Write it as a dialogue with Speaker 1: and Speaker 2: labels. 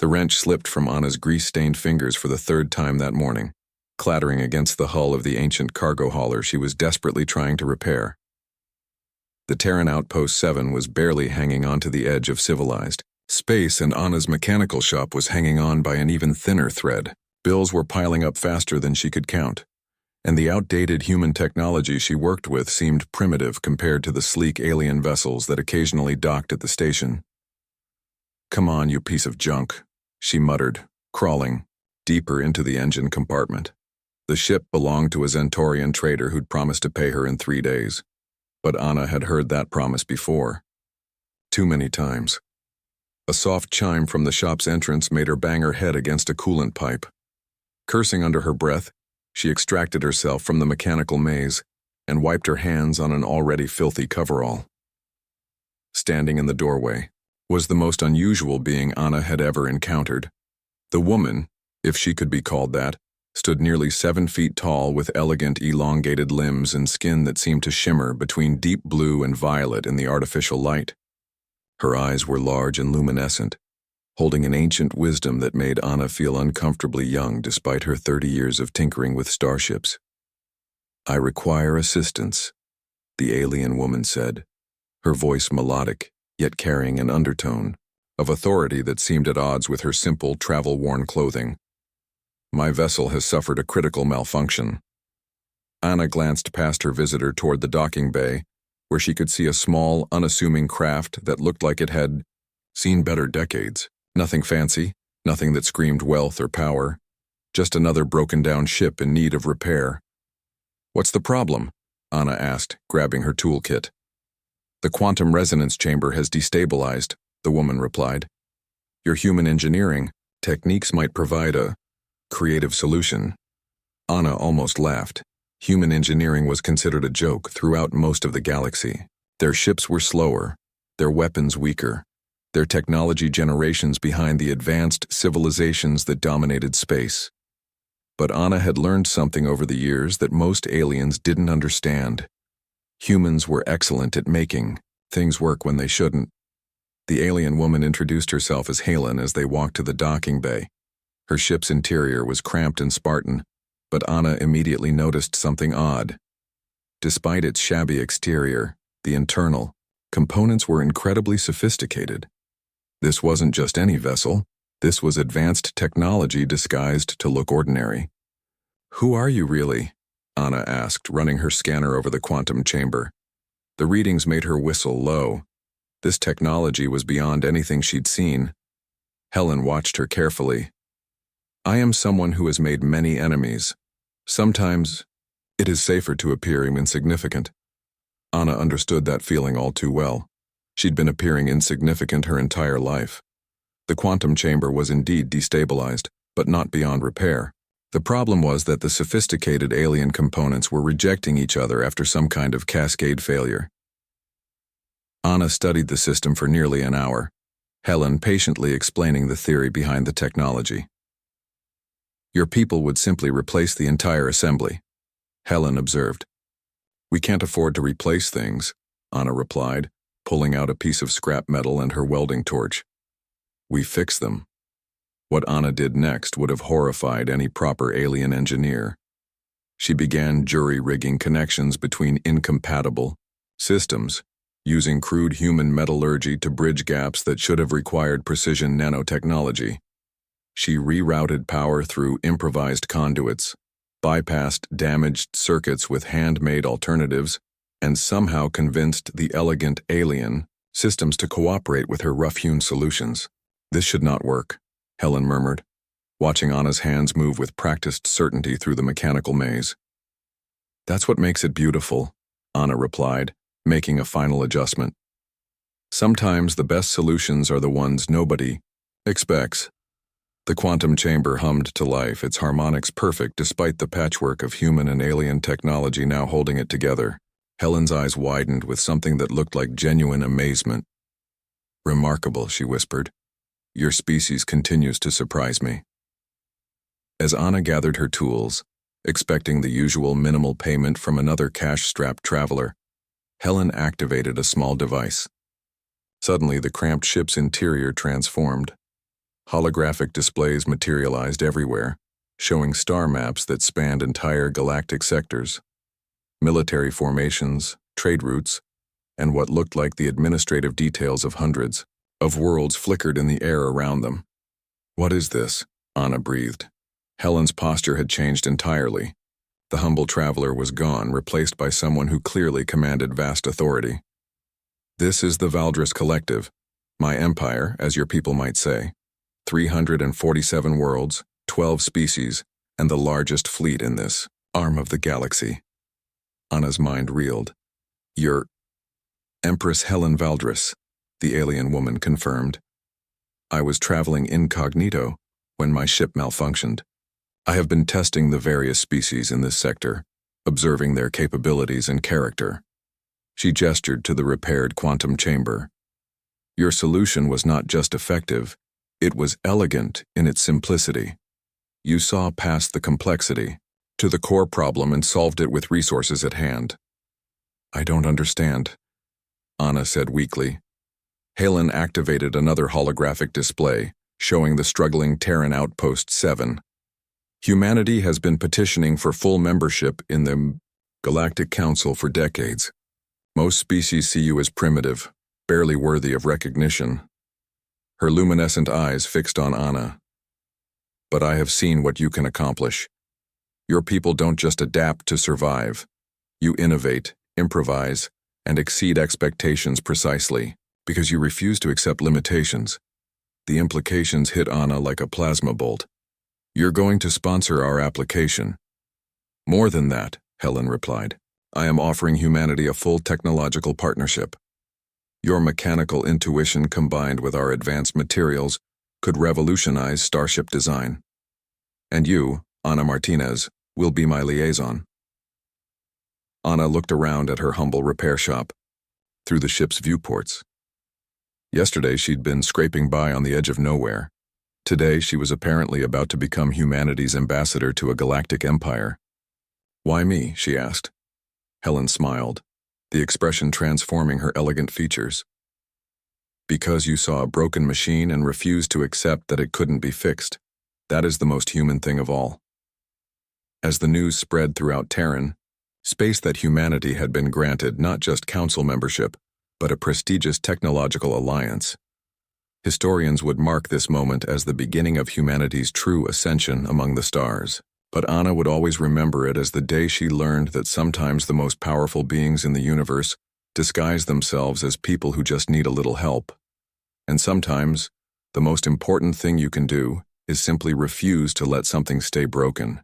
Speaker 1: The wrench slipped from Anna's grease-stained fingers for the third time that morning, clattering against the hull of the ancient cargo hauler she was desperately trying to repair. The Terran Outpost 7 was barely hanging on to the edge of civilized space, and Anna's mechanical shop was hanging on by an even thinner thread. Bills were piling up faster than she could count, and the outdated human technology she worked with seemed primitive compared to the sleek alien vessels that occasionally docked at the station. "Come on, you piece of junk," she muttered, crawling deeper into the engine compartment. The ship belonged to a Zentorian trader who'd promised to pay her in 3 days. But Anna had heard that promise before. Too many times. A soft chime from the shop's entrance made her bang her head against a coolant pipe. Cursing under her breath, she extracted herself from the mechanical maze and wiped her hands on an already filthy coverall. Standing in the doorway was the most unusual being Anna had ever encountered. The woman, if she could be called that, stood nearly 7 feet tall with elegant, elongated limbs and skin that seemed to shimmer between deep blue and violet in the artificial light. Her eyes were large and luminescent, holding an ancient wisdom that made Anna feel uncomfortably young despite her 30 years of tinkering with starships. "I require assistance," the alien woman said, her voice melodic, yet carrying an undertone of authority that seemed at odds with her simple, travel-worn clothing. "My vessel has suffered a critical malfunction." Anna glanced past her visitor toward the docking bay, where she could see a small, unassuming craft that looked like it had seen better decades. Nothing fancy, nothing that screamed wealth or power, just another broken-down ship in need of repair. "What's the problem?" Anna asked, grabbing her toolkit. "The quantum resonance chamber has destabilized," the woman replied. "Your human engineering techniques might provide a creative solution." Anna almost laughed. Human engineering was considered a joke throughout most of the galaxy. Their ships were slower, their weapons weaker, their technology generations behind the advanced civilizations that dominated space. But Anna had learned something over the years that most aliens didn't understand. Humans were excellent at making things work when they shouldn't. The alien woman introduced herself as Helen as they walked to the docking bay. Her ship's interior was cramped and Spartan, but Anna immediately noticed something odd. Despite its shabby exterior, the internal components were incredibly sophisticated. This wasn't just any vessel. This was advanced technology disguised to look ordinary. "Who are you really?" Anna asked, running her scanner over the quantum chamber. The readings made her whistle low. This technology was beyond anything she'd seen. Helen watched her carefully. "I am someone who has made many enemies. Sometimes it is safer to appear insignificant." Anna understood that feeling all too well. She'd been appearing insignificant her entire life. The quantum chamber was indeed destabilized, but not beyond repair. The problem was that the sophisticated alien components were rejecting each other after some kind of cascade failure. Anna studied the system for nearly an hour, Helen patiently explaining the theory behind the technology. "Your people would simply replace the entire assembly," Helen observed. "We can't afford to replace things," Anna replied, pulling out a piece of scrap metal and her welding torch. "We fix them." What Anna did next would have horrified any proper alien engineer. She began jury-rigging connections between incompatible systems, using crude human metallurgy to bridge gaps that should have required precision nanotechnology. She rerouted power through improvised conduits, bypassed damaged circuits with handmade alternatives, and somehow convinced the elegant alien systems to cooperate with her rough-hewn solutions. "This should not work," Helen murmured, watching Anna's hands move with practiced certainty through the mechanical maze. "That's what makes it beautiful," Anna replied, making a final adjustment. "Sometimes the best solutions are the ones nobody expects." The quantum chamber hummed to life, its harmonics perfect despite the patchwork of human and alien technology now holding it together. Helen's eyes widened with something that looked like genuine amazement. "Remarkable," she whispered. "Your species continues to surprise me." As Anna gathered her tools, expecting the usual minimal payment from another cash-strapped traveler, Helen activated a small device. Suddenly, the cramped ship's interior transformed. Holographic displays materialized everywhere, showing star maps that spanned entire galactic sectors, military formations, trade routes, and what looked like the administrative details of hundreds of worlds flickered in the air around them. "What is this?" Anna breathed. Helen's posture had changed entirely. The humble traveler was gone, replaced by someone who clearly commanded vast authority. "This is the Valdris Collective, my empire, as your people might say. 347 worlds, 12 species, and the largest fleet in this arm of the galaxy." Anna's mind reeled. "You're Empress Helen Valdris," the alien woman confirmed. "I was traveling incognito when my ship malfunctioned. I have been testing the various species in this sector, observing their capabilities and character." She gestured to the repaired quantum chamber. "Your solution was not just effective, it was elegant in its simplicity. You saw past the complexity to the core problem and solved it with resources at hand." "I don't understand," Anna said weakly. Helen activated another holographic display, showing the struggling Terran Outpost 7. "Humanity has been petitioning for full membership in the Galactic Council for decades. Most species see you as primitive, barely worthy of recognition." Her luminescent eyes fixed on Anna. "But I have seen what you can accomplish. Your people don't just adapt to survive. You innovate, improvise, and exceed expectations precisely, because you refuse to accept limitations." The implications hit Anna like a plasma bolt. "You're going to sponsor our application." "More than that," Helen replied. "I am offering humanity a full technological partnership. Your mechanical intuition combined with our advanced materials could revolutionize starship design. And you, Ana Martinez, will be my liaison." Anna looked around at her humble repair shop, through the ship's viewports. Yesterday she'd been scraping by on the edge of nowhere. Today she was apparently about to become humanity's ambassador to a galactic empire. "Why me?" she asked. Helen smiled, the expression transforming her elegant features. "Because you saw a broken machine and refused to accept that it couldn't be fixed. That is the most human thing of all." As the news spread throughout Terran, space that humanity had been granted not just council membership, but a prestigious technological alliance. Historians would mark this moment as the beginning of humanity's true ascension among the stars. But Anna would always remember it as the day she learned that sometimes the most powerful beings in the universe disguise themselves as people who just need a little help. And sometimes, the most important thing you can do is simply refuse to let something stay broken.